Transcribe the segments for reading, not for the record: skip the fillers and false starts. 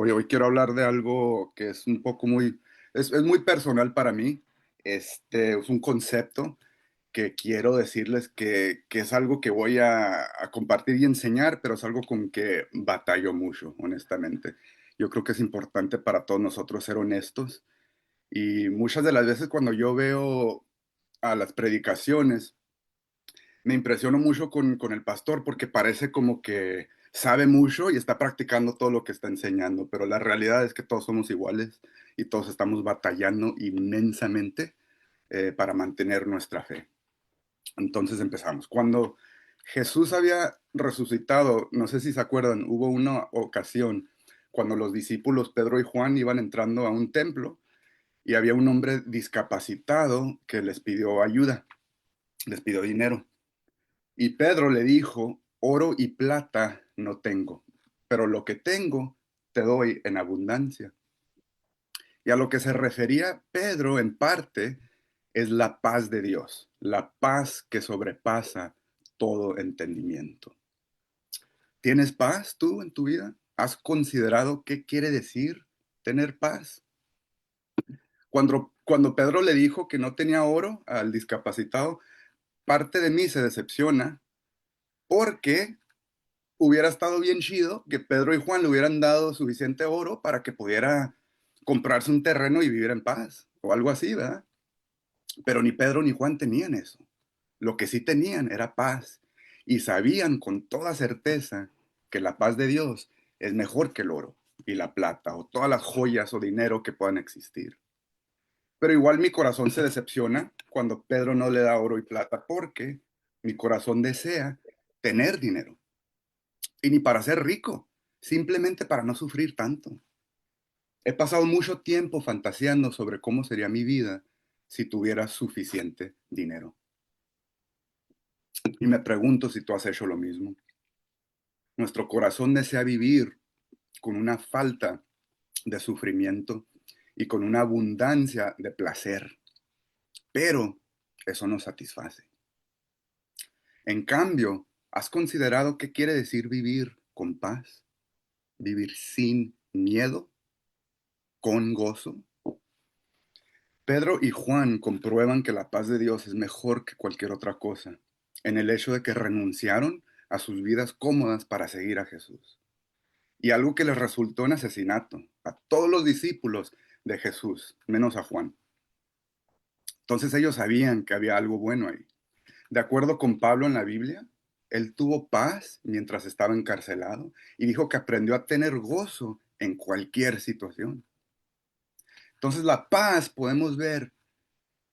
Hoy quiero hablar de algo que es un poco es muy personal para mí. Es un concepto que quiero decirles que es algo que voy a compartir y enseñar, pero es algo con que batallo mucho, honestamente. Yo creo que es importante para todos nosotros ser honestos y muchas de las veces cuando yo veo a las predicaciones, me impresiono mucho con el pastor porque parece como que sabe mucho y está practicando todo lo que está enseñando, pero la realidad es que todos somos iguales y todos estamos batallando inmensamente para mantener nuestra fe. Entonces empezamos. Cuando Jesús había resucitado, no sé si se acuerdan, hubo una ocasión cuando los discípulos Pedro y Juan iban entrando a un templo y había un hombre discapacitado que les pidió ayuda, les pidió dinero. Y Pedro le dijo, oro y plata no tengo, pero lo que tengo te doy en abundancia. Y a lo que se refería Pedro en parte es la paz de Dios, la paz que sobrepasa todo entendimiento. ¿Tienes paz tú en tu vida? ¿Has considerado qué quiere decir tener paz? Cuando Pedro le dijo que no tenía oro al discapacitado, parte de mí se decepciona porque hubiera estado bien chido que Pedro y Juan le hubieran dado suficiente oro para que pudiera comprarse un terreno y vivir en paz, o algo así, ¿verdad? Pero ni Pedro ni Juan tenían eso. Lo que sí tenían era paz y sabían con toda certeza que la paz de Dios es mejor que el oro y la plata o todas las joyas o dinero que puedan existir. Pero igual mi corazón se decepciona cuando Pedro no le da oro y plata porque mi corazón desea tener dinero. Y ni para ser rico, simplemente para no sufrir tanto. He pasado mucho tiempo fantaseando sobre cómo sería mi vida si tuviera suficiente dinero. Y me pregunto si tú has hecho lo mismo. Nuestro corazón desea vivir con una falta de sufrimiento y con una abundancia de placer, pero eso no satisface. En cambio, ¿has considerado qué quiere decir vivir con paz? Vivir sin miedo, con gozo. Pedro y Juan comprueban que la paz de Dios es mejor que cualquier otra cosa, en el hecho de que renunciaron a sus vidas cómodas para seguir a Jesús. Y algo que les resultó en asesinato a todos los discípulos de Jesús, menos a Juan. Entonces ellos sabían que había algo bueno ahí. De acuerdo con Pablo en la Biblia, él tuvo paz mientras estaba encarcelado y dijo que aprendió a tener gozo en cualquier situación. Entonces la paz podemos ver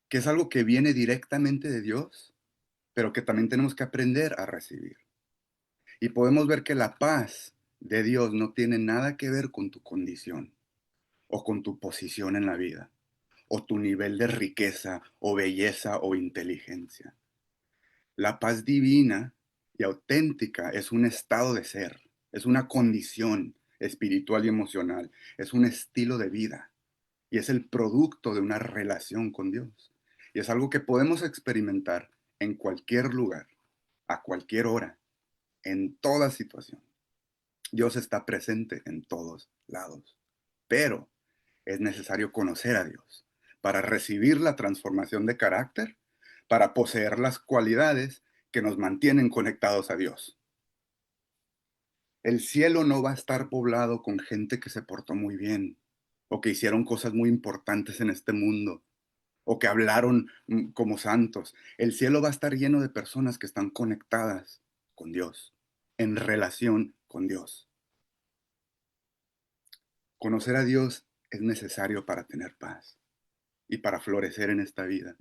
que es algo que viene directamente de Dios, pero que también tenemos que aprender a recibir. Y podemos ver que la paz de Dios no tiene nada que ver con tu condición o con tu posición en la vida, o tu nivel de riqueza o belleza o inteligencia. La paz divina y auténtica es un estado de ser, es una condición espiritual y emocional, es un estilo de vida y es el producto de una relación con Dios. Y es algo que podemos experimentar en cualquier lugar, a cualquier hora, en toda situación. Dios está presente en todos lados, pero es necesario conocer a Dios para recibir la transformación de carácter, para poseer las cualidades que nos mantienen conectados a Dios. El cielo no va a estar poblado con gente que se portó muy bien o que hicieron cosas muy importantes en este mundo o que hablaron como santos. El cielo va a estar lleno de personas que están conectadas con Dios, en relación con Dios. Conocer a Dios es necesario para tener paz y para florecer en esta vida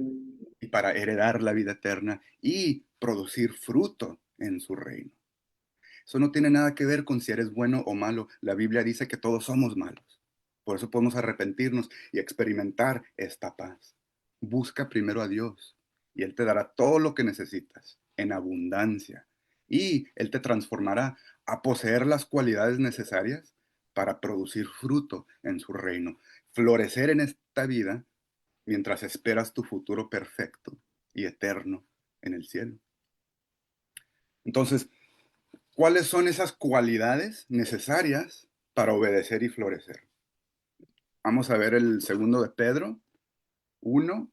y para heredar la vida eterna y producir fruto en su reino. Eso no tiene nada que ver con si eres bueno o malo. La Biblia dice que todos somos malos. Por eso podemos arrepentirnos y experimentar esta paz. Busca primero a Dios y Él te dará todo lo que necesitas en abundancia. Y Él te transformará a poseer las cualidades necesarias para producir fruto en su reino. Florecer en esta vida mientras esperas tu futuro perfecto y eterno en el cielo. Entonces, ¿cuáles son esas cualidades necesarias para obedecer y florecer. Vamos a ver el segundo de Pedro 1,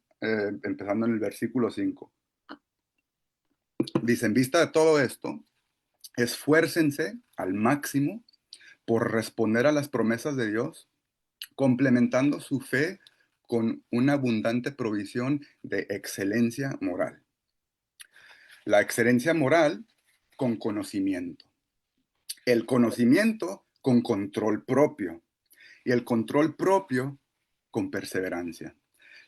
empezando en el versículo 5. Dice, en vista de todo esto, esfuércense al máximo por responder a las promesas de Dios, complementando su fe con una abundante provisión de excelencia moral. La excelencia moral con conocimiento. El conocimiento con control propio. Y el control propio con perseverancia.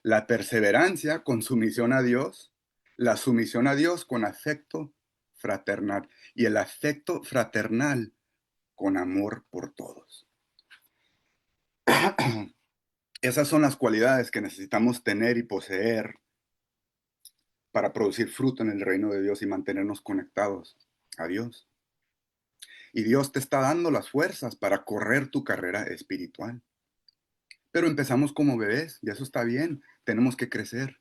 La perseverancia con sumisión a Dios. La sumisión a Dios con afecto fraternal. Y el afecto fraternal con amor por todos. Esas son las cualidades que necesitamos tener y poseer para producir fruto en el reino de Dios y mantenernos conectados a Dios. Y Dios te está dando las fuerzas para correr tu carrera espiritual. Pero empezamos como bebés y eso está bien, tenemos que crecer.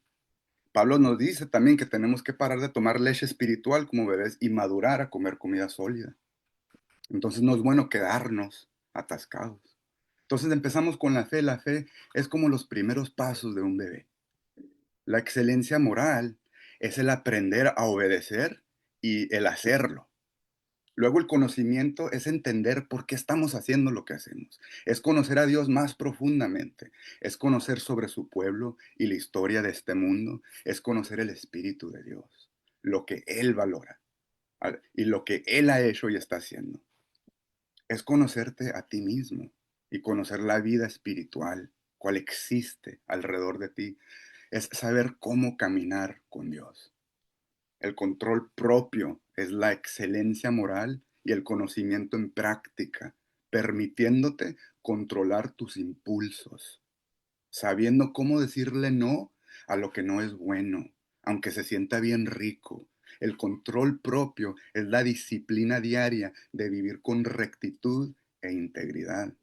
Pablo nos dice también que tenemos que parar de tomar leche espiritual como bebés y madurar a comer comida sólida. Entonces no es bueno quedarnos atascados. Entonces empezamos con la fe. La fe es como los primeros pasos de un bebé. La excelencia moral es el aprender a obedecer y el hacerlo. Luego el conocimiento es entender por qué estamos haciendo lo que hacemos. Es conocer a Dios más profundamente. Es conocer sobre su pueblo y la historia de este mundo. Es conocer el Espíritu de Dios, lo que Él valora y lo que Él ha hecho y está haciendo. Es conocerte a ti mismo y conocer la vida espiritual, cuál existe alrededor de ti. Es saber cómo caminar con Dios. El control propio es la excelencia moral y el conocimiento en práctica, permitiéndote controlar tus impulsos, sabiendo cómo decirle no a lo que no es bueno, aunque se sienta bien rico. El control propio es la disciplina diaria de vivir con rectitud e integridad.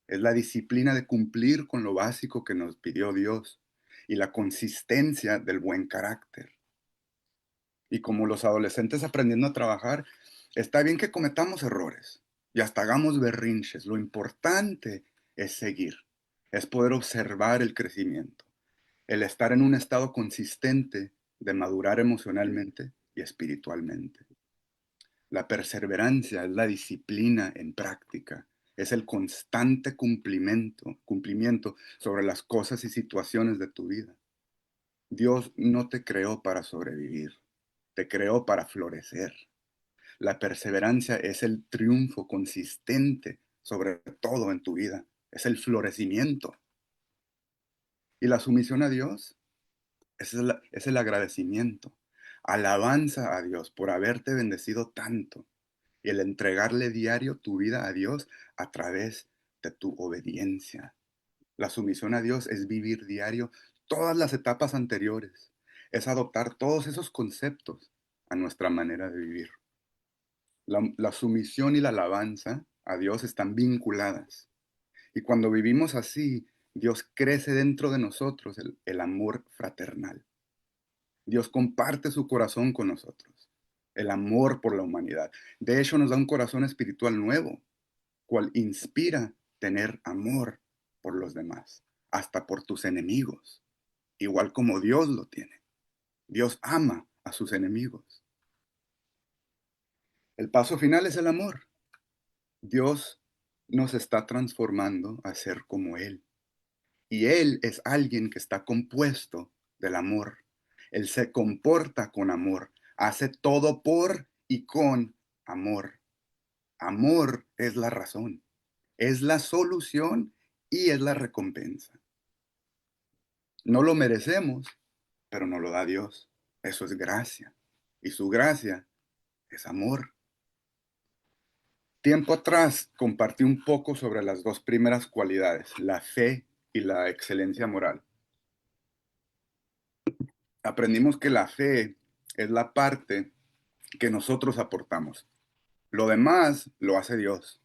Es la disciplina de cumplir con lo básico que nos pidió Dios y la consistencia del buen carácter. Y como los adolescentes aprendiendo a trabajar, está bien que cometamos errores y hasta hagamos berrinches. Lo importante es seguir, es poder observar el crecimiento, el estar en un estado consistente de madurar emocionalmente y espiritualmente. La perseverancia es la disciplina en práctica, es el constante cumplimiento sobre las cosas y situaciones de tu vida. Dios no te creó para sobrevivir, te creó para florecer. La perseverancia es el triunfo consistente sobre todo en tu vida, es el florecimiento. Y la sumisión a Dios es el agradecimiento, alabanza a Dios por haberte bendecido tanto y el entregarle diario tu vida a Dios a través de tu obediencia. La sumisión a Dios es vivir diario todas las etapas anteriores, es adoptar todos esos conceptos a nuestra manera de vivir. La sumisión y la alabanza a Dios están vinculadas. Y cuando vivimos así, Dios crece dentro de nosotros el amor fraternal. Dios comparte su corazón con nosotros, el amor por la humanidad. De hecho, nos da un corazón espiritual nuevo, cual inspira tener amor por los demás, hasta por tus enemigos, igual como Dios lo tiene. Dios ama a sus enemigos. El paso final es el amor. Dios nos está transformando a ser como Él. Y Él es alguien que está compuesto del amor. Él se comporta con amor, hace todo por y con amor. Amor es la razón, es la solución y es la recompensa. No lo merecemos, pero nos lo da Dios. Eso es gracia. Y su gracia es amor. Tiempo atrás compartí un poco sobre las dos primeras cualidades, la fe y la excelencia moral. Aprendimos que la fe es la parte que nosotros aportamos. Lo demás lo hace Dios.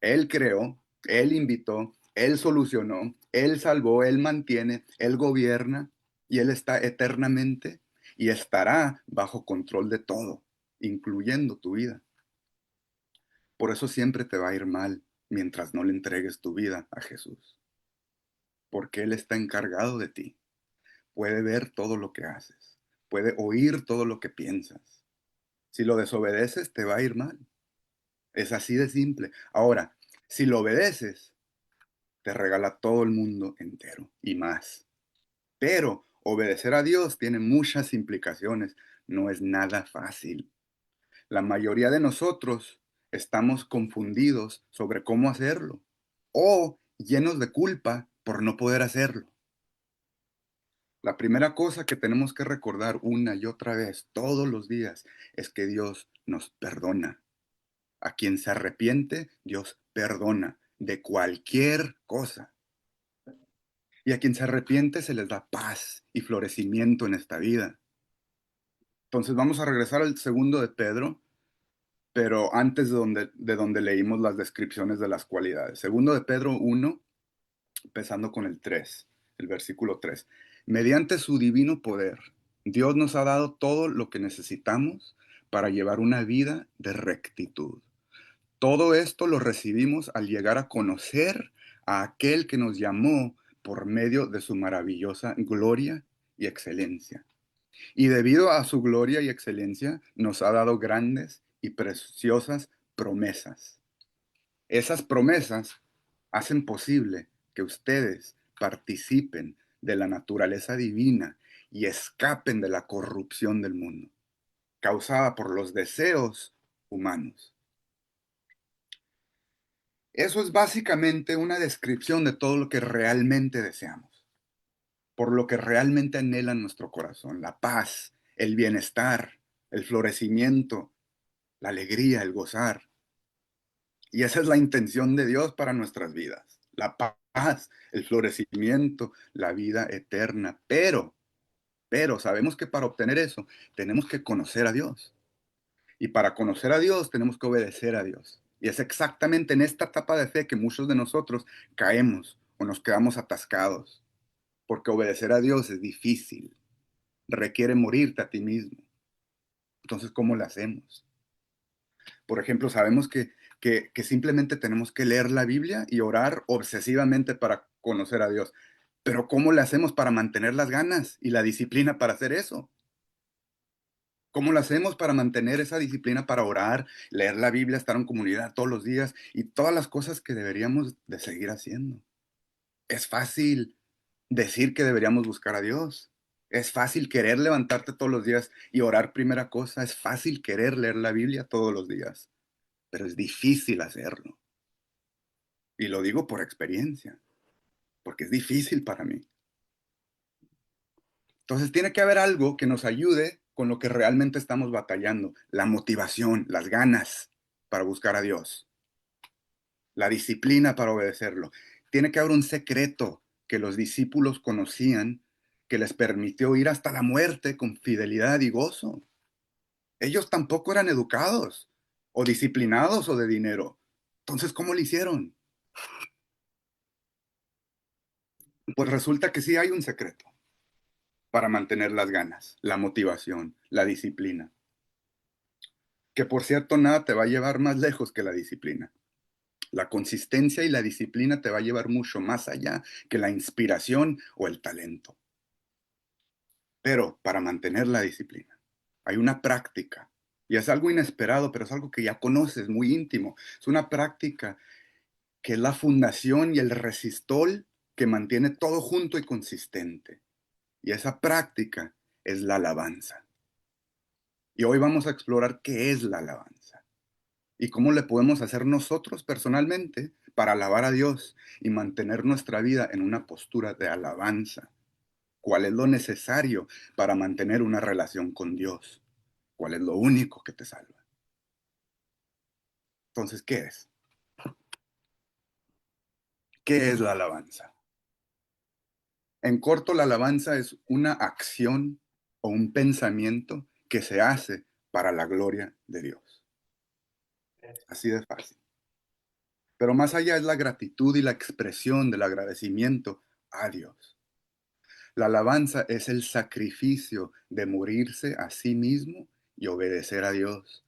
Él creó, Él invitó, Él solucionó, Él salvó, Él mantiene, Él gobierna y Él está eternamente y estará bajo control de todo, incluyendo tu vida. Por eso siempre te va a ir mal. mientras no le entregues tu vida a Jesús, porque Él está encargado de ti. Puede ver todo lo que haces, puede oír todo lo que piensas. Si lo desobedeces, te va a ir mal. Es así de simple. Ahora, si lo obedeces, te regala todo el mundo entero y más. Pero obedecer a Dios tiene muchas implicaciones. No es nada fácil. La mayoría de nosotros estamos confundidos sobre cómo hacerlo o llenos de culpa por no poder hacerlo. La primera cosa que tenemos que recordar una y otra vez todos los días es que Dios nos perdona. A quien se arrepiente, Dios perdona de cualquier cosa. Y a quien se arrepiente se les da paz y florecimiento en esta vida. Entonces vamos a regresar al segundo de Pedro, pero antes de donde leímos las descripciones de las cualidades. Segundo de Pedro 1, empezando con el 3, el versículo 3. Mediante su divino poder, Dios nos ha dado todo lo que necesitamos para llevar una vida de rectitud. Todo esto lo recibimos al llegar a conocer a aquel que nos llamó por medio de su maravillosa gloria y excelencia. Y debido a su gloria y excelencia, nos ha dado grandes y preciosas promesas. Esas promesas hacen posible que ustedes participen de la naturaleza divina y escapen de la corrupción del mundo, causada por los deseos humanos. Eso es básicamente una descripción de todo lo que realmente deseamos, por lo que realmente anhela nuestro corazón: la paz, el bienestar, el florecimiento, la alegría, el gozar. Y esa es la intención de Dios para nuestras vidas: la paz, el florecimiento, la vida eterna. Pero sabemos que para obtener eso tenemos que conocer a Dios. Y para conocer a Dios tenemos que obedecer a Dios. Y es exactamente en esta etapa de fe que muchos de nosotros caemos o nos quedamos atascados. Porque obedecer a Dios es difícil. Requiere morirte a ti mismo. Entonces, ¿cómo lo hacemos? Por ejemplo, sabemos que simplemente tenemos que leer la Biblia y orar obsesivamente para conocer a Dios. Pero ¿cómo le hacemos para mantener las ganas y la disciplina para hacer eso? ¿Cómo lo hacemos para mantener esa disciplina para orar, leer la Biblia, estar en comunidad todos los días y todas las cosas que deberíamos de seguir haciendo? Es fácil decir que deberíamos buscar a Dios. Es fácil querer levantarte todos los días y orar primera cosa. Es fácil querer leer la Biblia todos los días, pero es difícil hacerlo. Y lo digo por experiencia, porque es difícil para mí. Entonces tiene que haber algo que nos ayude con lo que realmente estamos batallando: la motivación, las ganas para buscar a Dios, la disciplina para obedecerlo. Tiene que haber un secreto que los discípulos conocían que les permitió ir hasta la muerte con fidelidad y gozo. Ellos tampoco eran educados o disciplinados o de dinero. Entonces, ¿cómo lo hicieron? Pues resulta que sí hay un secreto para mantener las ganas, la motivación, la disciplina. Que por cierto, nada te va a llevar más lejos que la disciplina. La consistencia y la disciplina te va a llevar mucho más allá que la inspiración o el talento. Pero para mantener la disciplina hay una práctica. Y es algo inesperado, pero es algo que ya conoces, muy íntimo. Es una práctica que es la fundación y el resistol que mantiene todo junto y consistente. Y esa práctica es la alabanza. Y hoy vamos a explorar qué es la alabanza y cómo le podemos hacer nosotros personalmente para alabar a Dios y mantener nuestra vida en una postura de alabanza. ¿Cuál es lo necesario para mantener una relación con Dios? ¿Cuál es lo único que te salva? Entonces, ¿qué es? ¿Qué es la alabanza? En corto, la alabanza es una acción o un pensamiento que se hace para la gloria de Dios. Así de fácil. Pero más allá es la gratitud y la expresión del agradecimiento a Dios. La alabanza es el sacrificio de morirse a sí mismo y obedecer a Dios,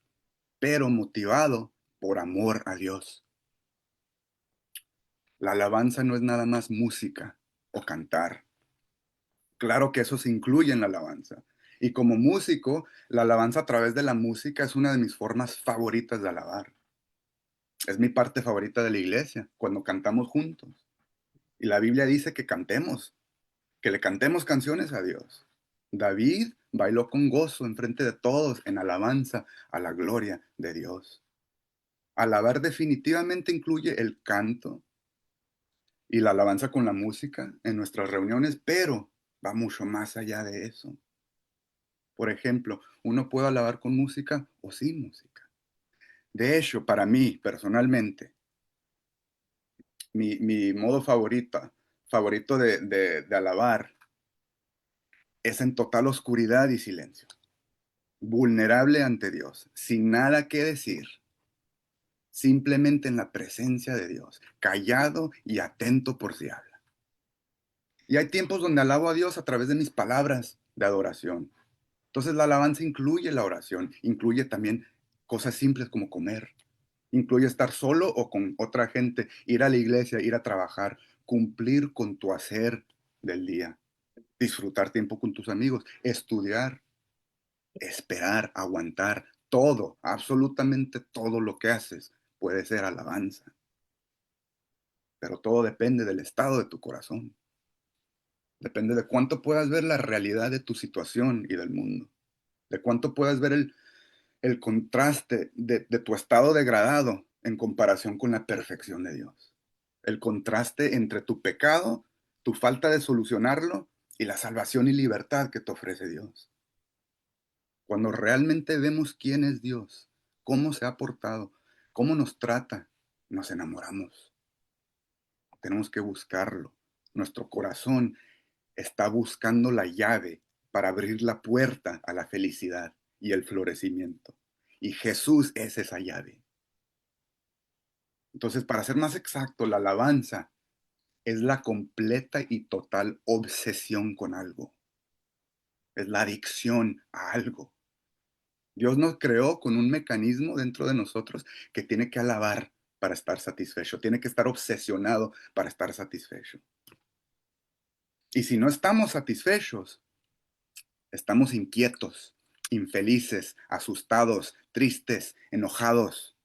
pero motivado por amor a Dios. La alabanza no es nada más música o cantar. Claro que eso se incluye en la alabanza. Y como músico, la alabanza a través de la música es una de mis formas favoritas de alabar. Es mi parte favorita de la iglesia, cuando cantamos juntos. Y la Biblia dice que cantemos, que le cantemos canciones a Dios. David bailó con gozo enfrente de todos en alabanza a la gloria de Dios. Alabar definitivamente incluye el canto y la alabanza con la música en nuestras reuniones, pero va mucho más allá de eso. Por ejemplo, uno puede alabar con música o sin música. De hecho, para mí, personalmente, mi modo favorito de alabar es en total oscuridad y silencio, vulnerable ante Dios, sin nada que decir, simplemente en la presencia de Dios, callado y atento por si habla. Y hay tiempos donde alabo a Dios a través de mis palabras de adoración. Entonces la alabanza incluye la oración, incluye también cosas simples como comer, incluye estar solo o con otra gente, ir a la iglesia, ir a trabajar, cumplir con tu hacer del día, disfrutar tiempo con tus amigos, estudiar, esperar, aguantar, todo, absolutamente todo lo que haces puede ser alabanza, pero todo depende del estado de tu corazón, depende de cuánto puedas ver la realidad de tu situación y del mundo, de cuánto puedas ver el contraste de tu estado degradado en comparación con la perfección de Dios. El contraste entre tu pecado, tu falta de solucionarlo y la salvación y libertad que te ofrece Dios. Cuando realmente vemos quién es Dios, cómo se ha portado, cómo nos trata, nos enamoramos. Tenemos que buscarlo. Nuestro corazón está buscando la llave para abrir la puerta a la felicidad y el florecimiento. Y Jesús es esa llave. Entonces, para ser más exacto, la alabanza es la completa y total obsesión con algo. Es la adicción a algo. Dios nos creó con un mecanismo dentro de nosotros que tiene que alabar para estar satisfecho, tiene que estar obsesionado para estar satisfecho. Y si no estamos satisfechos, estamos inquietos, infelices, asustados, tristes, enojados.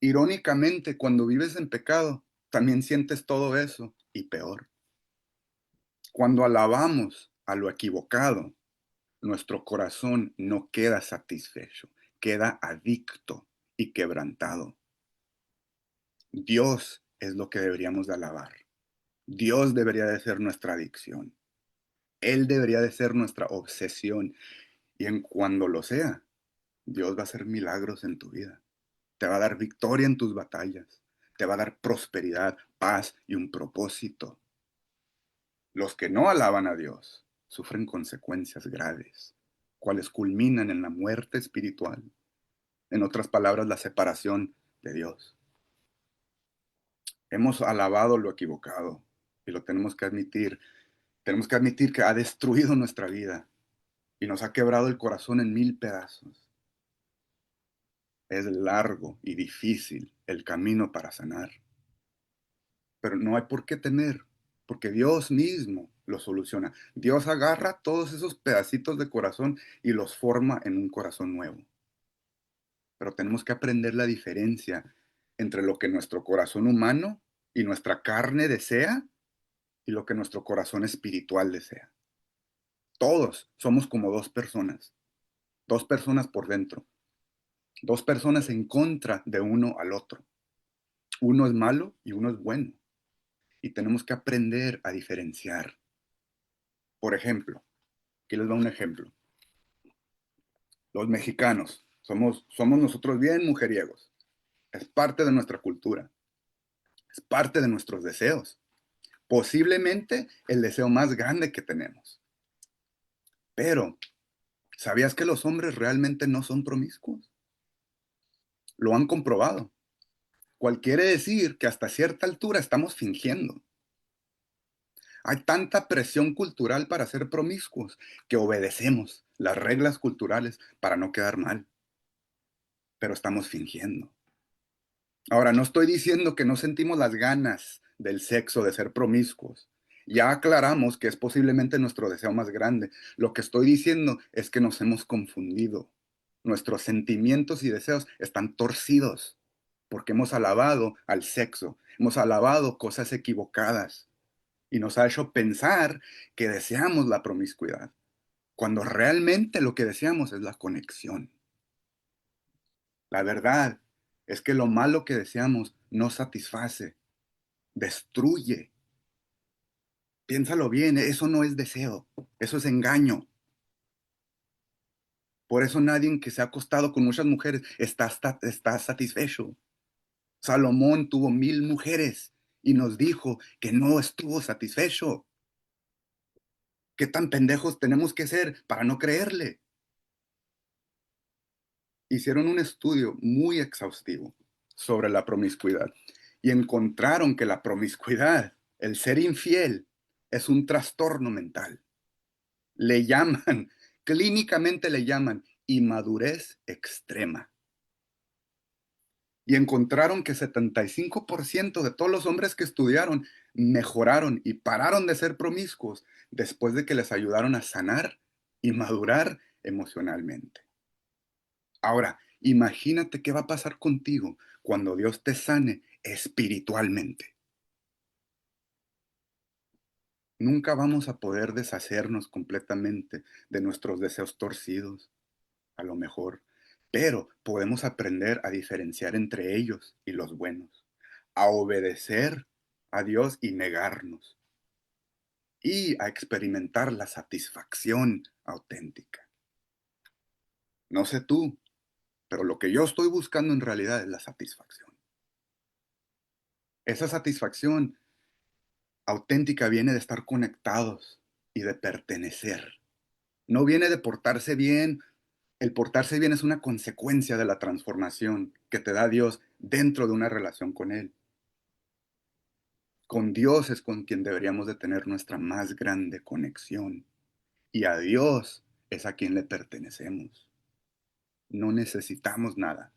Irónicamente, cuando vives en pecado, también sientes todo eso y peor. Cuando alabamos a lo equivocado, nuestro corazón no queda satisfecho, queda adicto y quebrantado. Dios es lo que deberíamos de alabar. Dios debería de ser nuestra adicción. Él debería de ser nuestra obsesión. Y en cuando lo sea, Dios va a hacer milagros en tu vida. Te va a dar victoria en tus batallas. Te va a dar prosperidad, paz y un propósito. Los que no alaban a Dios sufren consecuencias graves, cuales culminan en la muerte espiritual. En otras palabras, la separación de Dios. Hemos alabado lo equivocado y lo tenemos que admitir. Tenemos que admitir que ha destruido nuestra vida y nos ha quebrado el corazón en mil pedazos. Es largo y difícil el camino para sanar, pero no hay por qué temer, porque Dios mismo lo soluciona. Dios agarra todos esos pedacitos de corazón y los forma en un corazón nuevo. Pero tenemos que aprender la diferencia entre lo que nuestro corazón humano y nuestra carne desea y lo que nuestro corazón espiritual desea. Todos somos como dos personas por dentro, dos personas en contra de uno al otro. Uno es malo y uno es bueno. Y tenemos que aprender a diferenciar. Por ejemplo, aquí les va un ejemplo. Los mexicanos somos nosotros bien mujeriegos. Es parte de nuestra cultura. Es parte de nuestros deseos. Posiblemente el deseo más grande que tenemos. Pero, ¿sabías que los hombres realmente no son promiscuos? Lo han comprobado. Cual quiere decir que hasta cierta altura estamos fingiendo. Hay tanta presión cultural para ser promiscuos que obedecemos las reglas culturales para no quedar mal, pero estamos fingiendo. Ahora, no estoy diciendo que no sentimos las ganas del sexo, de ser promiscuos. Ya aclaramos que es posiblemente nuestro deseo más grande. Lo que estoy diciendo es que nos hemos confundido. Nuestros sentimientos y deseos están torcidos porque hemos alabado al sexo, hemos alabado cosas equivocadas y nos ha hecho pensar que deseamos la promiscuidad, cuando realmente lo que deseamos es la conexión. La verdad es que lo malo que deseamos no satisface, destruye. Piénsalo bien, eso no es deseo, eso es engaño. Por eso nadie que se ha acostado con muchas mujeres está satisfecho. Salomón tuvo 1000 mujeres y nos dijo que no estuvo satisfecho. ¿Qué tan pendejos tenemos que ser para no creerle? Hicieron un estudio muy exhaustivo sobre la promiscuidad y encontraron que la promiscuidad, el ser infiel, es un trastorno mental. Le llaman, clínicamente le llaman inmadurez extrema. Y encontraron que 75% de todos los hombres que estudiaron mejoraron y pararon de ser promiscuos después de que les ayudaron a sanar y madurar emocionalmente. Ahora, imagínate qué va a pasar contigo cuando Dios te sane espiritualmente. Nunca vamos a poder deshacernos completamente de nuestros deseos torcidos, a lo mejor, pero podemos aprender a diferenciar entre ellos y los buenos, a obedecer a Dios y negarnos, y a experimentar la satisfacción auténtica. No sé tú, pero lo que yo estoy buscando en realidad es la satisfacción. Esa satisfacción auténtica viene de estar conectados y de pertenecer. No viene de portarse bien. El portarse bien es una consecuencia de la transformación que te da Dios dentro de una relación con Él. Con Dios es con quien deberíamos de tener nuestra más grande conexión. Y a Dios es a quien le pertenecemos. No necesitamos nada.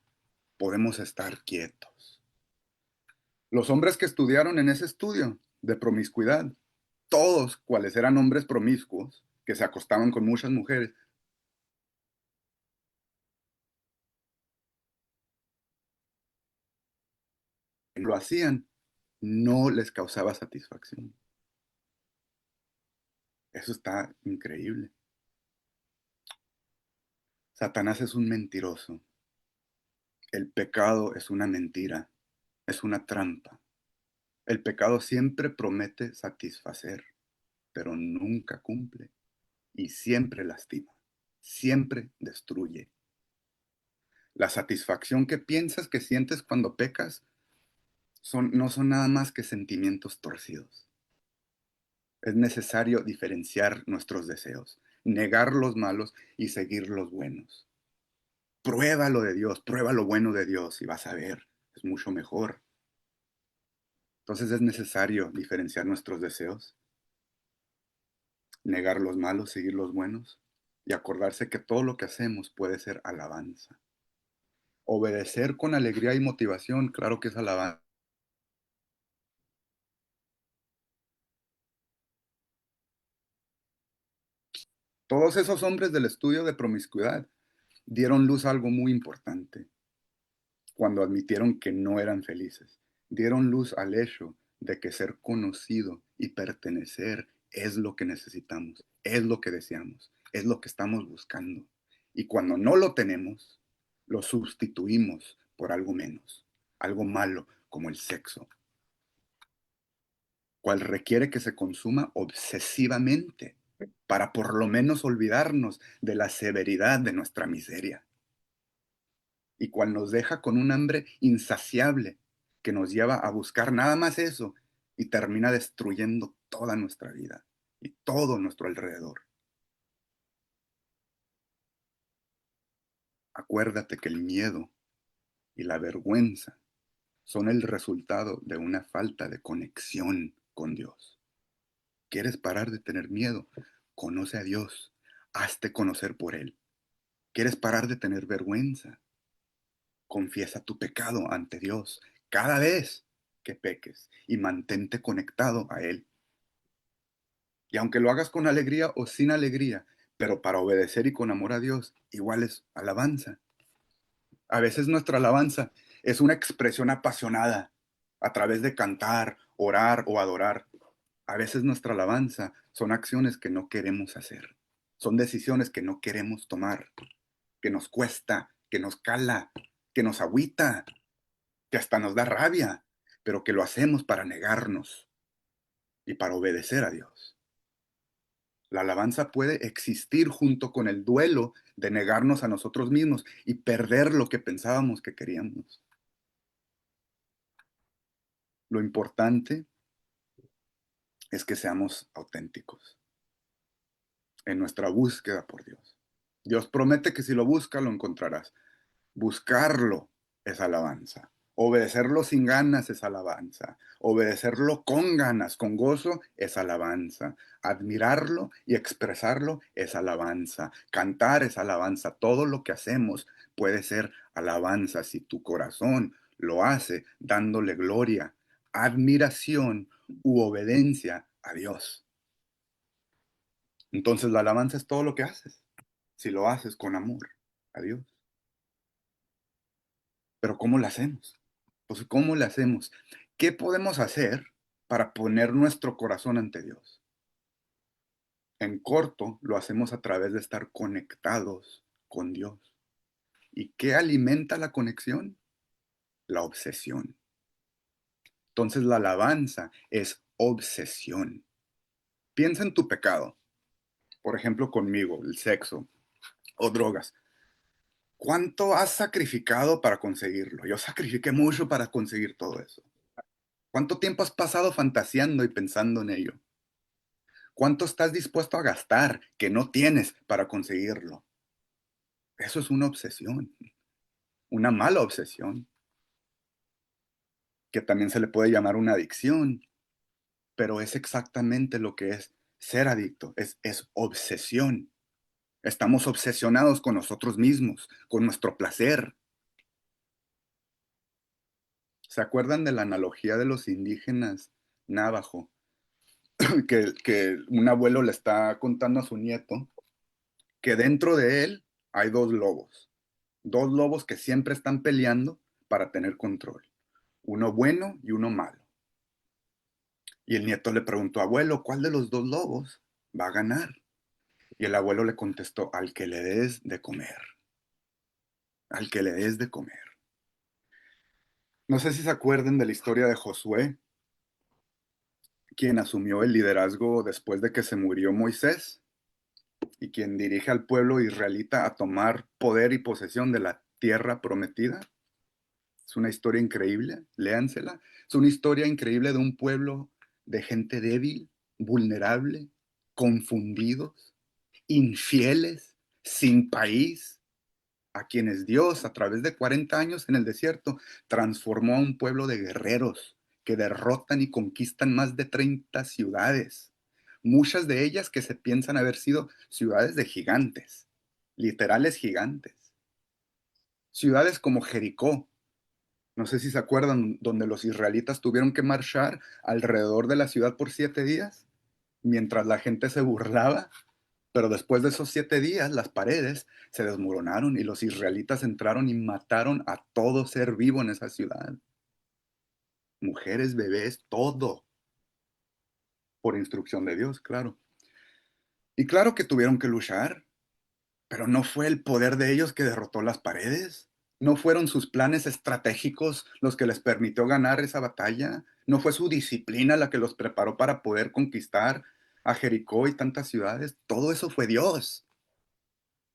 Podemos estar quietos. Los hombres que estudiaron en ese estudio de promiscuidad, todos cuales eran hombres promiscuos, que se acostaban con muchas mujeres, lo hacían, no les causaba satisfacción. Eso está increíble. Satanás es un mentiroso. El pecado es una mentira, es una trampa. El pecado siempre promete satisfacer, pero nunca cumple y siempre lastima, siempre destruye. La satisfacción que piensas que sientes cuando pecas no son nada más que sentimientos torcidos. Es necesario diferenciar nuestros deseos, negar los malos y seguir los buenos. Prueba lo de Dios, prueba lo bueno de Dios y vas a ver, es mucho mejor. Entonces es necesario diferenciar nuestros deseos, negar los malos, seguir los buenos y acordarse que todo lo que hacemos puede ser alabanza. Obedecer con alegría y motivación, claro que es alabanza. Todos esos hombres del estudio de promiscuidad dieron luz a algo muy importante cuando admitieron que no eran felices. Dieron luz al hecho de que ser conocido y pertenecer es lo que necesitamos, es lo que deseamos, es lo que estamos buscando. Y cuando no lo tenemos, lo sustituimos por algo menos, algo malo como el sexo, cual requiere que se consuma obsesivamente para por lo menos olvidarnos de la severidad de nuestra miseria, y cual nos deja con un hambre insaciable que nos lleva a buscar nada más eso y termina destruyendo toda nuestra vida y todo nuestro alrededor. Acuérdate que el miedo y la vergüenza son el resultado de una falta de conexión con Dios. ¿Quieres parar de tener miedo? Conoce a Dios, hazte conocer por Él. ¿Quieres parar de tener vergüenza? Confiesa tu pecado ante Dios, cada vez que peques y mantente conectado a Él. Y aunque lo hagas con alegría o sin alegría, pero para obedecer y con amor a Dios, igual es alabanza. A veces nuestra alabanza es una expresión apasionada a través de cantar, orar o adorar. A veces nuestra alabanza son acciones que no queremos hacer. Son decisiones que no queremos tomar, que nos cuesta, que nos cala, que nos agüita, que hasta nos da rabia, pero que lo hacemos para negarnos y para obedecer a Dios. La alabanza puede existir junto con el duelo de negarnos a nosotros mismos y perder lo que pensábamos que queríamos. Lo importante es que seamos auténticos en nuestra búsqueda por Dios. Dios promete que si lo buscas, lo encontrarás. Buscarlo es alabanza. Obedecerlo sin ganas es alabanza. Obedecerlo con ganas, con gozo, es alabanza. Admirarlo y expresarlo es alabanza. Cantar es alabanza. Todo lo que hacemos puede ser alabanza si tu corazón lo hace dándole gloria, admiración u obediencia a Dios. Entonces la alabanza es todo lo que haces, si lo haces con amor a Dios. Pero ¿cómo lo hacemos? Pues ¿cómo lo hacemos? ¿Qué podemos hacer para poner nuestro corazón ante Dios? En corto, lo hacemos a través de estar conectados con Dios. ¿Y qué alimenta la conexión? La obsesión. Entonces la alabanza es obsesión. Piensa en tu pecado, por ejemplo conmigo, el sexo o drogas. ¿Cuánto has sacrificado para conseguirlo? Yo sacrifiqué mucho para conseguir todo eso. ¿Cuánto tiempo has pasado fantaseando y pensando en ello? ¿Cuánto estás dispuesto a gastar que no tienes para conseguirlo? Eso es una obsesión, una mala obsesión, que también se le puede llamar una adicción, pero es exactamente lo que es ser adicto, es obsesión. Estamos obsesionados con nosotros mismos, con nuestro placer. ¿Se acuerdan de la analogía de los indígenas Navajo? Que un abuelo le está contando a su nieto que dentro de él hay dos lobos que siempre están peleando para tener control, uno bueno y uno malo. Y el nieto le preguntó, abuelo, ¿cuál de los dos lobos va a ganar? Y el abuelo le contestó, al que le des de comer, al que le des de comer. No sé si se acuerdan de la historia de Josué, quien asumió el liderazgo después de que se murió Moisés y quien dirige al pueblo israelita a tomar poder y posesión de la tierra prometida. Es una historia increíble, léansela. Es una historia increíble de un pueblo de gente débil, vulnerable, confundidos, infieles, sin país, a quienes Dios, a través de 40 años en el desierto, transformó a un pueblo de guerreros que derrotan y conquistan más de 30 ciudades, muchas de ellas que se piensan haber sido ciudades de gigantes, literales gigantes. Ciudades como Jericó, no sé si se acuerdan, donde los israelitas tuvieron que marchar alrededor de la ciudad por 7 días, mientras la gente se burlaba. Pero después de esos 7 días, las paredes se desmoronaron y los israelitas entraron y mataron a todo ser vivo en esa ciudad. Mujeres, bebés, todo. Por instrucción de Dios, claro. Y claro que tuvieron que luchar, pero no fue el poder de ellos que derrotó las paredes. No fueron sus planes estratégicos los que les permitió ganar esa batalla. No fue su disciplina la que los preparó para poder conquistar a Jericó y tantas ciudades. Todo eso fue Dios.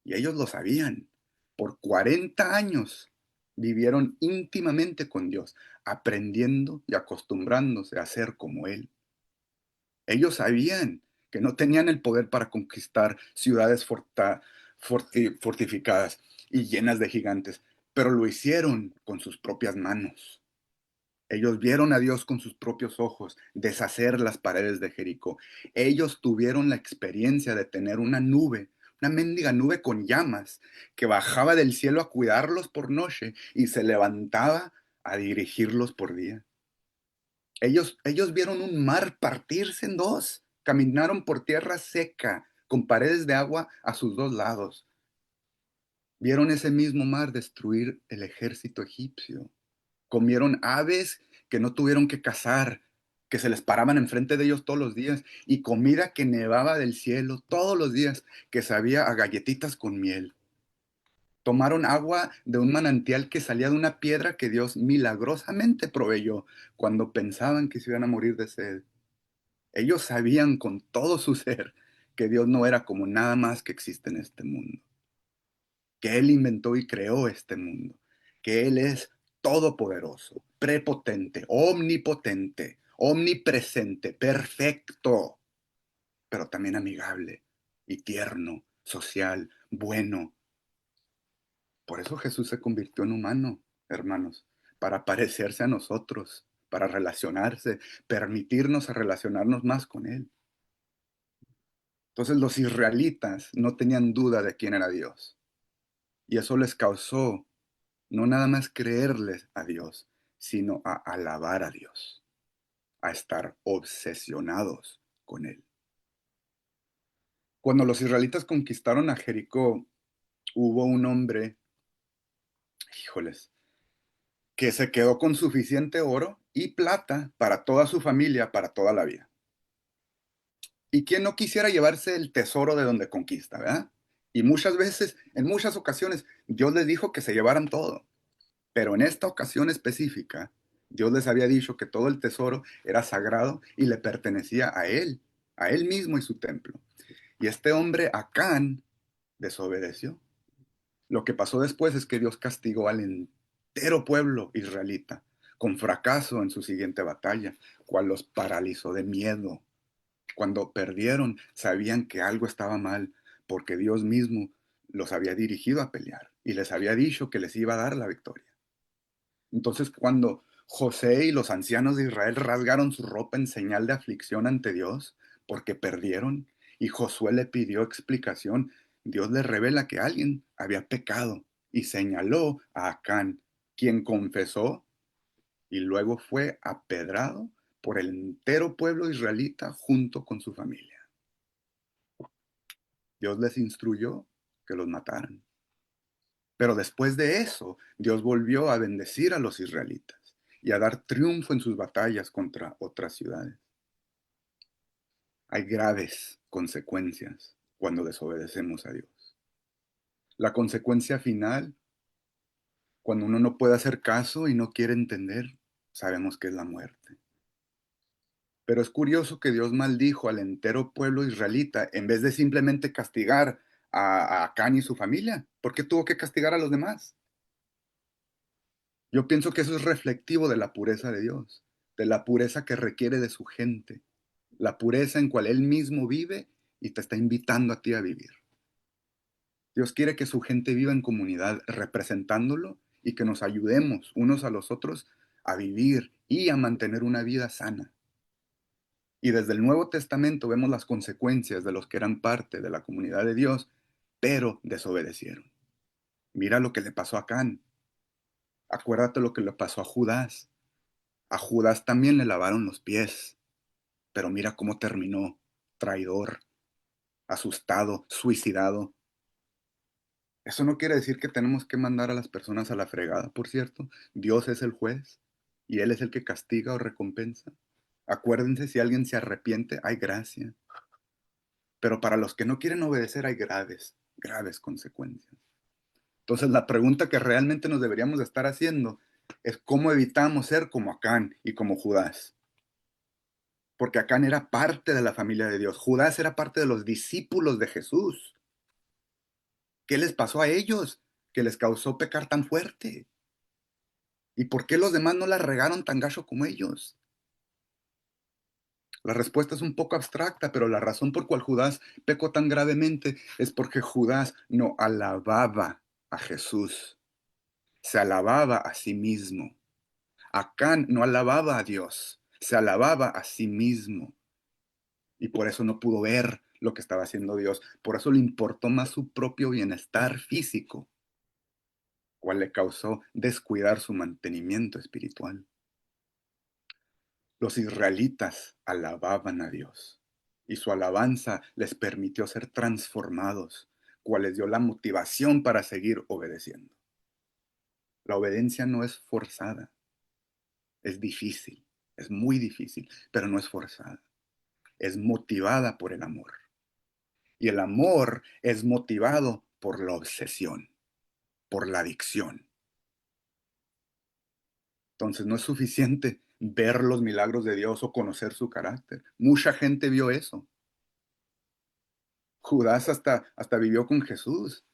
Y ellos lo sabían. Por 40 años vivieron íntimamente con Dios, aprendiendo y acostumbrándose a ser como Él. Ellos sabían que no tenían el poder para conquistar ciudades fortificadas y llenas de gigantes, pero lo hicieron con sus propias manos. Ellos vieron a Dios con sus propios ojos deshacer las paredes de Jericó. Ellos tuvieron la experiencia de tener una nube, una mendiga nube con llamas, que bajaba del cielo a cuidarlos por noche y se levantaba a dirigirlos por día. Ellos vieron un mar partirse en dos, caminaron por tierra seca, con paredes de agua a sus dos lados. Vieron ese mismo mar destruir el ejército egipcio. Comieron aves que no tuvieron que cazar, que se les paraban enfrente de ellos todos los días, y comida que nevaba del cielo todos los días, que sabía a galletitas con miel. Tomaron agua de un manantial que salía de una piedra que Dios milagrosamente proveyó cuando pensaban que se iban a morir de sed. Ellos sabían con todo su ser que Dios no era como nada más que existe en este mundo, que Él inventó y creó este mundo, que Él es todopoderoso, prepotente, omnipotente, omnipresente, perfecto, pero también amigable y tierno, social, bueno. Por eso Jesús se convirtió en humano, hermanos, para parecerse a nosotros, para relacionarse, permitirnos a relacionarnos más con Él. Entonces los israelitas no tenían duda de quién era Dios. Y eso les causó no nada más creerles a Dios, sino a alabar a Dios, a estar obsesionados con Él. Cuando los israelitas conquistaron a Jericó, hubo un hombre, híjoles, que se quedó con suficiente oro y plata para toda su familia, para toda la vida. ¿Y quién no quisiera llevarse el tesoro de donde conquista, verdad? Y muchas veces, en muchas ocasiones, Dios les dijo que se llevaran todo. Pero en esta ocasión específica, Dios les había dicho que todo el tesoro era sagrado y le pertenecía a él mismo y su templo. Y este hombre, Acán, desobedeció. Lo que pasó después es que Dios castigó al entero pueblo israelita con fracaso en su siguiente batalla, cual los paralizó de miedo. Cuando perdieron, sabían que algo estaba mal, porque Dios mismo los había dirigido a pelear y les había dicho que les iba a dar la victoria. Entonces, cuando José y los ancianos de Israel rasgaron su ropa en señal de aflicción ante Dios, porque perdieron, y Josué le pidió explicación, Dios le revela que alguien había pecado y señaló a Acán, quien confesó y luego fue apedrado por el entero pueblo israelita junto con su familia. Dios les instruyó que los mataran. Pero después de eso, Dios volvió a bendecir a los israelitas y a dar triunfo en sus batallas contra otras ciudades. Hay graves consecuencias cuando desobedecemos a Dios. La consecuencia final, cuando uno no puede hacer caso y no quiere entender, sabemos que es la muerte. Pero es curioso que Dios maldijo al entero pueblo israelita en vez de simplemente castigar a Acán y su familia. ¿Por qué tuvo que castigar a los demás? Yo pienso que eso es reflectivo de la pureza de Dios, de la pureza que requiere de su gente, la pureza en cual Él mismo vive y te está invitando a ti a vivir. Dios quiere que su gente viva en comunidad representándolo y que nos ayudemos unos a los otros a vivir y a mantener una vida sana. Y desde el Nuevo Testamento vemos las consecuencias de los que eran parte de la comunidad de Dios, pero desobedecieron. Mira lo que le pasó a Can. Acuérdate lo que le pasó a Judas. A Judas también le lavaron los pies, pero mira cómo terminó, traidor, asustado, suicidado. Eso no quiere decir que tenemos que mandar a las personas a la fregada, por cierto. Dios es el juez y Él es el que castiga o recompensa. Acuérdense, si alguien se arrepiente, hay gracia. Pero para los que no quieren obedecer hay graves, graves consecuencias. Entonces la pregunta que realmente nos deberíamos de estar haciendo es cómo evitamos ser como Acán y como Judas. Porque Acán era parte de la familia de Dios. Judas era parte de los discípulos de Jesús. ¿Qué les pasó a ellos que les causó pecar tan fuerte? ¿Y por qué los demás no la regaron tan gacho como ellos? La respuesta es un poco abstracta, pero la razón por cual Judas pecó tan gravemente es porque Judas no alababa a Jesús, se alababa a sí mismo. Acán no alababa a Dios, se alababa a sí mismo. Y por eso no pudo ver lo que estaba haciendo Dios. Por eso le importó más su propio bienestar físico. cual le causó descuidar su mantenimiento espiritual. Los israelitas alababan a Dios y su alabanza les permitió ser transformados, cual les dio la motivación para seguir obedeciendo. La obediencia no es forzada, es difícil, es muy difícil, pero no es forzada, es motivada por el amor. Y el amor es motivado por la obsesión, por la adicción. Entonces no es suficiente ver los milagros de Dios o conocer su carácter. Mucha gente vio eso. Judas hasta vivió con Jesús.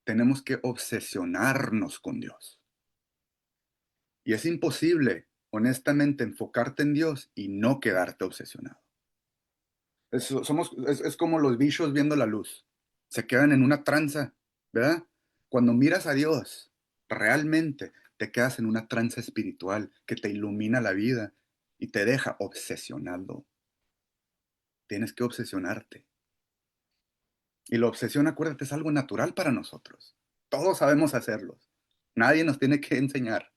Tenemos que obsesionarnos con Dios. Y es imposible, honestamente, enfocarte en Dios y no quedarte obsesionado. Es como los bichos viendo la luz. Se quedan en una tranza, ¿verdad? Cuando miras a Dios, realmente te quedas en una tranza espiritual que te ilumina la vida y te deja obsesionado. Tienes que obsesionarte. Y la obsesión, acuérdate, es algo natural para nosotros. Todos sabemos hacerlo. Nadie nos tiene que enseñar.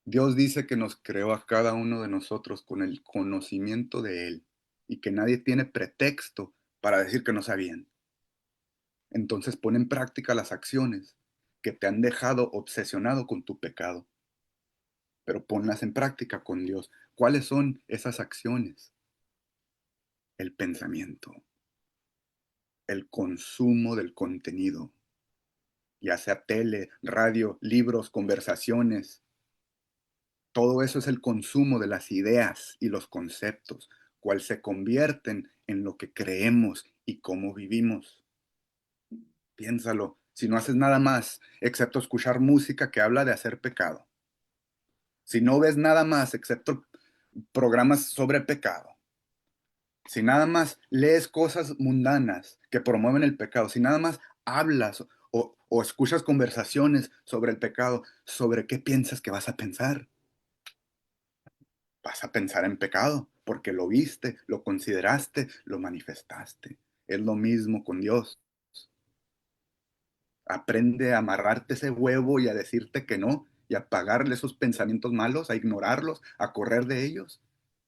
Dios dice que nos creó a cada uno de nosotros con el conocimiento de Él y que nadie tiene pretexto para decir que no sabían. Entonces pon en práctica las acciones que te han dejado obsesionado con tu pecado, pero ponlas en práctica con Dios. ¿Cuáles son esas acciones? El pensamiento, el consumo del contenido, ya sea tele, radio, libros, conversaciones. Todo eso es el consumo de las ideas y los conceptos, cual se convierten en lo que creemos y cómo vivimos. Piénsalo, si no haces nada más excepto escuchar música que habla de hacer pecado, si no ves nada más excepto programas sobre pecado, si nada más lees cosas mundanas que promueven el pecado, si nada más hablas o escuchas conversaciones sobre el pecado, ¿sobre qué piensas que vas a pensar? Vas a pensar en pecado, porque lo viste, lo consideraste, lo manifestaste. Es lo mismo con Dios. Aprende a amarrarte ese huevo y a decirte que no, y a pagarle esos pensamientos malos, a ignorarlos, a correr de ellos.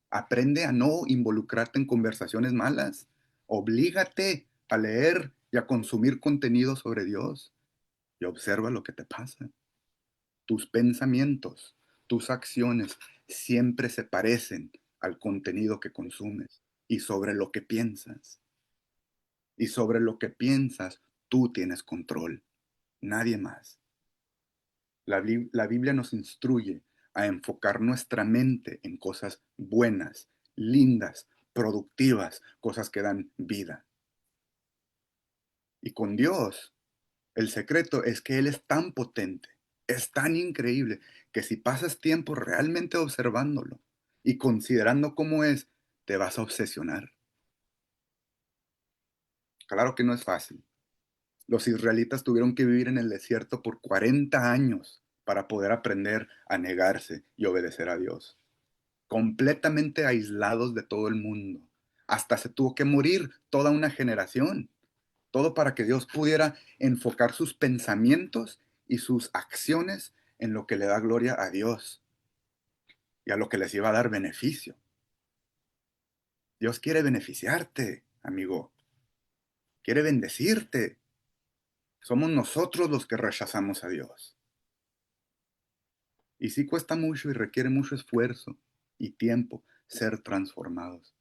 Aprende a no involucrarte en conversaciones malas. Oblígate a leer y a consumir contenido sobre Dios. Y observa lo que te pasa. Tus pensamientos, tus acciones siempre se parecen al contenido que consumes y sobre lo que piensas. Y sobre lo que piensas, tú tienes control, nadie más. La Biblia nos instruye a enfocar nuestra mente en cosas buenas, lindas, productivas, cosas que dan vida. Y con Dios, el secreto es que Él es tan potente, es tan increíble, que si pasas tiempo realmente observándolo y considerando cómo es, te vas a obsesionar. Claro que no es fácil. Los israelitas tuvieron que vivir en el desierto por 40 años para poder aprender a negarse y obedecer a Dios. Completamente aislados de todo el mundo. Hasta se tuvo que morir toda una generación. Todo para que Dios pudiera enfocar sus pensamientos y sus acciones en lo que le da gloria a Dios y a lo que les iba a dar beneficio. Dios quiere beneficiarte, amigo. Quiere bendecirte. Somos nosotros los que rechazamos a Dios. Y sí cuesta mucho y requiere mucho esfuerzo y tiempo ser transformados.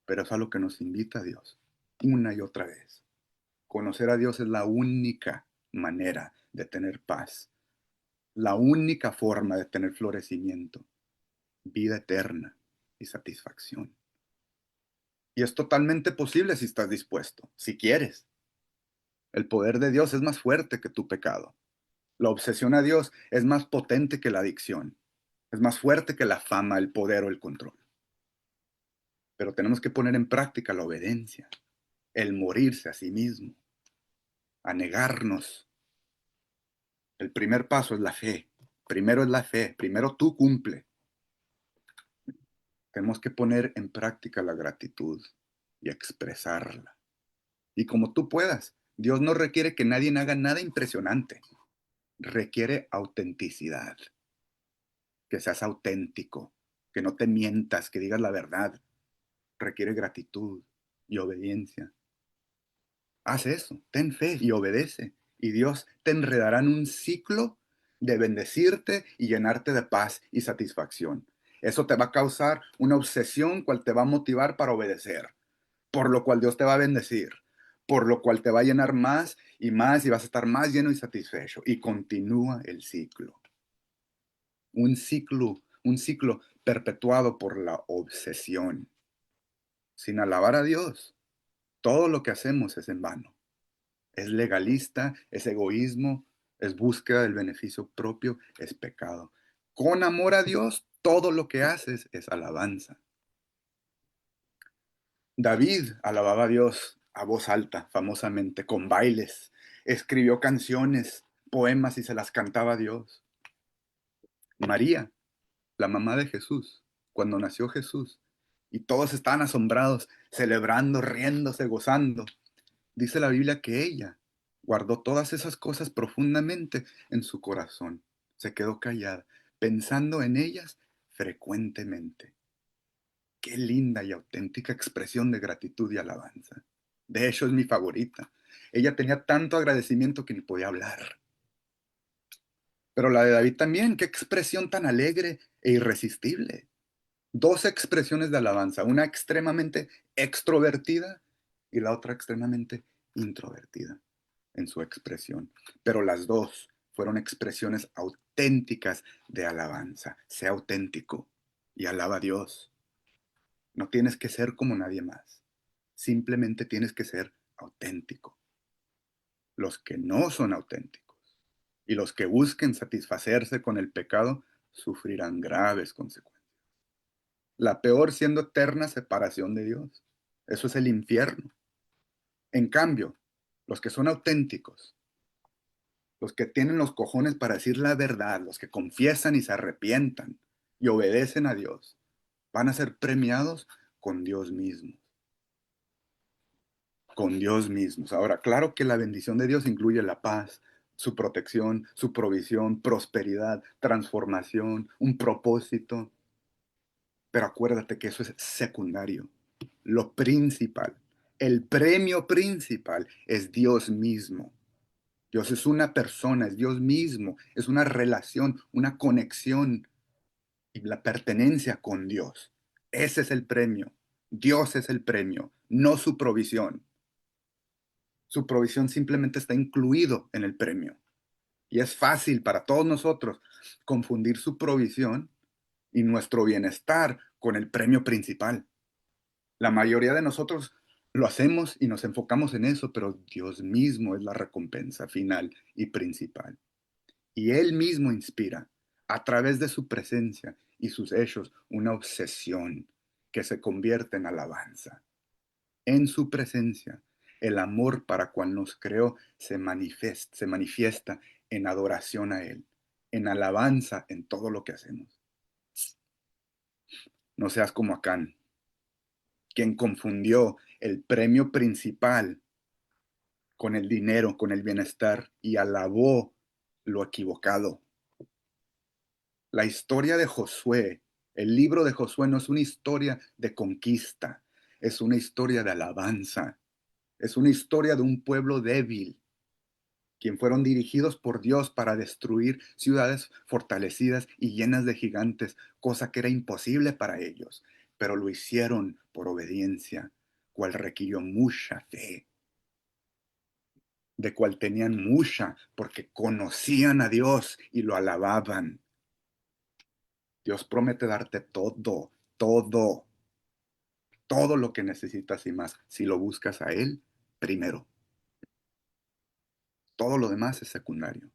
Pero es a lo que nos invita Dios una y otra vez. Conocer a Dios es la única manera de tener paz, la única forma de tener florecimiento, vida eterna y satisfacción. Y es totalmente posible si estás dispuesto, si quieres. El poder de Dios es más fuerte que tu pecado. La obsesión a Dios es más potente que la adicción. Es más fuerte que la fama, el poder o el control. Pero tenemos que poner en práctica la obediencia, el morirse a sí mismo, a negarnos. El primer paso es la fe. Primero es la fe. Primero tú cumple. Tenemos que poner en práctica la gratitud y expresarla. Y como tú puedas, Dios no requiere que nadie haga nada impresionante. Requiere autenticidad, que seas auténtico, que no te mientas, que digas la verdad. Requiere gratitud y obediencia. Haz eso, ten fe y obedece. Y Dios te enredará en un ciclo de bendecirte y llenarte de paz y satisfacción. Eso te va a causar una obsesión cual te va a motivar para obedecer, por lo cual Dios te va a bendecir, por lo cual te va a llenar más y vas a estar más lleno y satisfecho. Y continúa el ciclo. Un ciclo perpetuado por la obsesión. Sin alabar a Dios, todo lo que hacemos es en vano. Es legalista, es egoísmo, es búsqueda del beneficio propio, es pecado. Con amor a Dios, todo lo que haces es alabanza. David alababa a Dios a voz alta, famosamente, con bailes. Escribió canciones, poemas y se las cantaba a Dios. María, la mamá de Jesús, cuando nació Jesús, y todos estaban asombrados, celebrando, riéndose, gozando. Dice la Biblia que ella guardó todas esas cosas profundamente en su corazón. Se quedó callada, pensando en ellas frecuentemente. Qué linda y auténtica expresión de gratitud y alabanza. De hecho, es mi favorita. Ella tenía tanto agradecimiento que ni podía hablar. Pero la de David también, qué expresión tan alegre e irresistible. Dos expresiones de alabanza, una extremadamente extrovertida y la otra extremadamente introvertida en su expresión. Pero las dos fueron expresiones auténticas de alabanza. Sea auténtico y alaba a Dios. No tienes que ser como nadie más. Simplemente tienes que ser auténtico. Los que no son auténticos y los que busquen satisfacerse con el pecado sufrirán graves consecuencias. La peor siendo eterna separación de Dios. Eso es el infierno. En cambio, los que son auténticos, los que tienen los cojones para decir la verdad, los que confiesan y se arrepientan y obedecen a Dios, van a ser premiados con Dios mismo. Con Dios mismos. Ahora, claro que la bendición de Dios incluye la paz, su protección, su provisión, prosperidad, transformación, un propósito. Pero acuérdate que eso es secundario. Lo principal, el premio principal es Dios mismo. Dios es una persona, es Dios mismo, es una relación, una conexión y la pertenencia con Dios. Ese es el premio. Dios es el premio, no su provisión. Su provisión simplemente está incluido en el premio. Y es fácil para todos nosotros confundir su provisión y nuestro bienestar con el premio principal. La mayoría de nosotros lo hacemos y nos enfocamos en eso, pero Dios mismo es la recompensa final y principal. Y Él mismo inspira, a través de su presencia y sus hechos, una obsesión que se convierte en alabanza. En su presencia, el amor para cual nos creó se manifiesta en adoración a Él, en alabanza en todo lo que hacemos. No seas como Acán, quien confundió el premio principal con el dinero, con el bienestar y alabó lo equivocado. La historia de Josué, el libro de Josué no es una historia de conquista, es una historia de alabanza, es una historia de un pueblo débil, quien fueron dirigidos por Dios para destruir ciudades fortalecidas y llenas de gigantes, cosa que era imposible para ellos, pero lo hicieron por obediencia, cual requirió mucha fe, de cual tenían mucha, porque conocían a Dios y lo alababan. Dios promete darte todo, todo, todo lo que necesitas y más, si lo buscas a Él primero. Todo lo demás es secundario.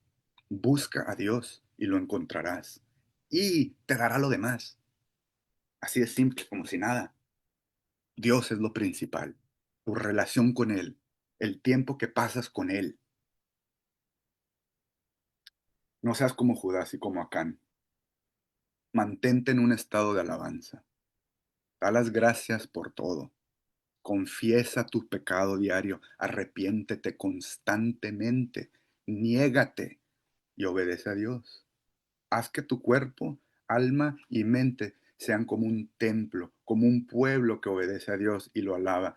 Busca a Dios y lo encontrarás. Y te dará lo demás. Así de simple, como si nada. Dios es lo principal. Tu relación con Él. El tiempo que pasas con Él. No seas como Judas y como Acán. Mantente en un estado de alabanza. Da las gracias por todo. Confiesa tu pecado diario, arrepiéntete constantemente, niégate y obedece a Dios. Haz que tu cuerpo, alma y mente sean como un templo, como un pueblo que obedece a Dios y lo alaba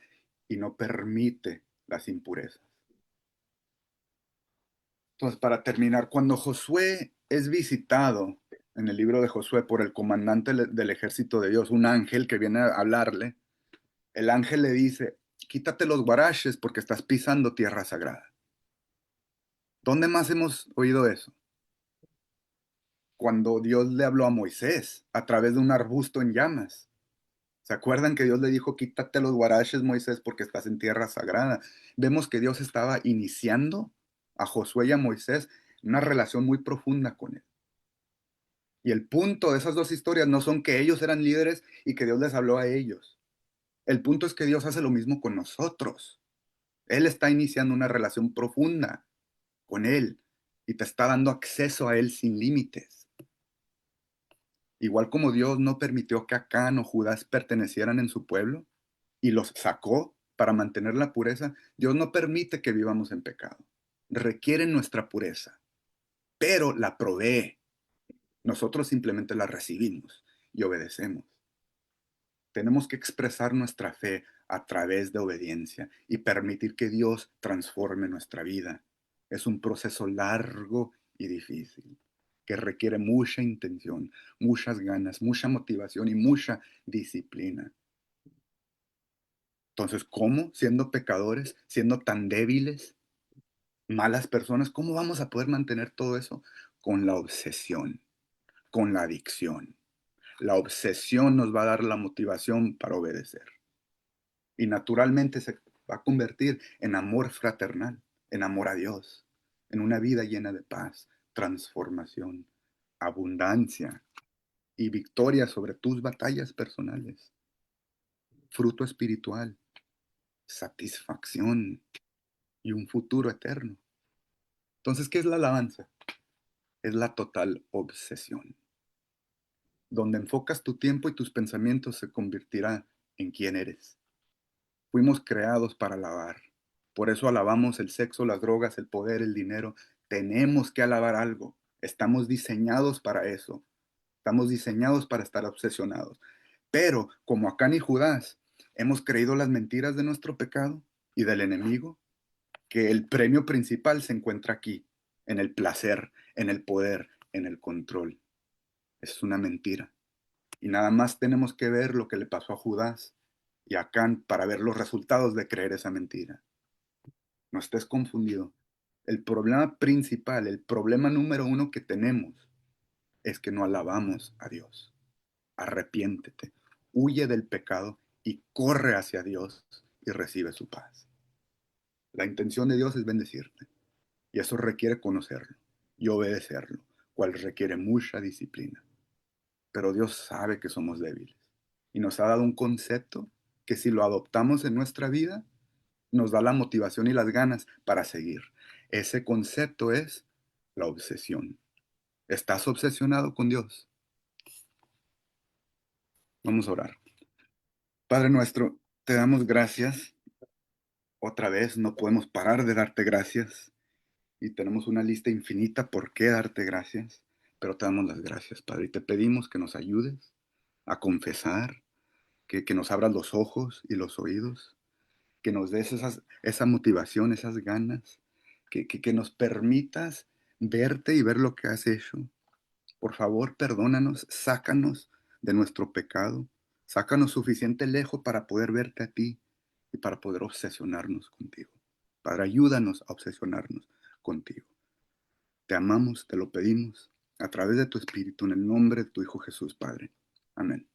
y no permite las impurezas. Entonces, para terminar, cuando Josué es visitado en el libro de Josué por el comandante del ejército de Dios, un ángel que viene a hablarle, el ángel le dice, quítate los guaraches porque estás pisando tierra sagrada. ¿Dónde más hemos oído eso? Cuando Dios le habló a Moisés a través de un arbusto en llamas. ¿Se acuerdan que Dios le dijo, quítate los guaraches, Moisés, porque estás en tierra sagrada? Vemos que Dios estaba iniciando a Josué y a Moisés una relación muy profunda con él. Y el punto de esas dos historias no son que ellos eran líderes y que Dios les habló a ellos. El punto es que Dios hace lo mismo con nosotros. Él está iniciando una relación profunda con Él y te está dando acceso a Él sin límites. Igual como Dios no permitió que Acán o Judas pertenecieran en su pueblo y los sacó para mantener la pureza, Dios no permite que vivamos en pecado. Requiere nuestra pureza, pero la provee. Nosotros simplemente la recibimos y obedecemos. Tenemos que expresar nuestra fe a través de obediencia y permitir que Dios transforme nuestra vida. Es un proceso largo y difícil que requiere mucha intención, muchas ganas, mucha motivación y mucha disciplina. Entonces, ¿cómo? Siendo pecadores, siendo tan débiles, malas personas, ¿cómo vamos a poder mantener todo eso? Con la obsesión, con la adicción. La obsesión nos va a dar la motivación para obedecer. Y naturalmente se va a convertir en amor fraternal, en amor a Dios, en una vida llena de paz, transformación, abundancia y victoria sobre tus batallas personales, fruto espiritual, satisfacción y un futuro eterno. Entonces, ¿qué es la alabanza? Es la total obsesión. Donde enfocas tu tiempo y tus pensamientos se convertirá en quién eres. Fuimos creados para alabar. Por eso alabamos el sexo, las drogas, el poder, el dinero. Tenemos que alabar algo. Estamos diseñados para eso. Estamos diseñados para estar obsesionados. Pero como Acán y Judas, hemos creído las mentiras de nuestro pecado y del enemigo, que el premio principal se encuentra aquí, en el placer, en el poder, en el control. Es una mentira. Y nada más tenemos que ver lo que le pasó a Judas y a Acán para ver los resultados de creer esa mentira. No estés confundido. El problema principal, el problema número uno que tenemos es que no alabamos a Dios. Arrepiéntete, huye del pecado y corre hacia Dios y recibe su paz. La intención de Dios es bendecirte y eso requiere conocerlo y obedecerlo, cual requiere mucha disciplina. Pero Dios sabe que somos débiles y nos ha dado un concepto que si lo adoptamos en nuestra vida, nos da la motivación y las ganas para seguir. Ese concepto es la obsesión. ¿Estás obsesionado con Dios? Vamos a orar. Padre nuestro, te damos gracias. Otra vez no podemos parar de darte gracias y tenemos una lista infinita por qué darte gracias, pero te damos las gracias, Padre, y te pedimos que nos ayudes a confesar, que nos abras los ojos y los oídos, que nos des esa motivación, esas ganas, que nos permitas verte y ver lo que has hecho. Por favor, perdónanos, sácanos de nuestro pecado, sácanos suficiente lejos para poder verte a ti y para poder obsesionarnos contigo. Padre, ayúdanos a obsesionarnos contigo. Te amamos, te lo pedimos, a través de tu Espíritu, en el nombre de tu Hijo Jesús, Padre. Amén.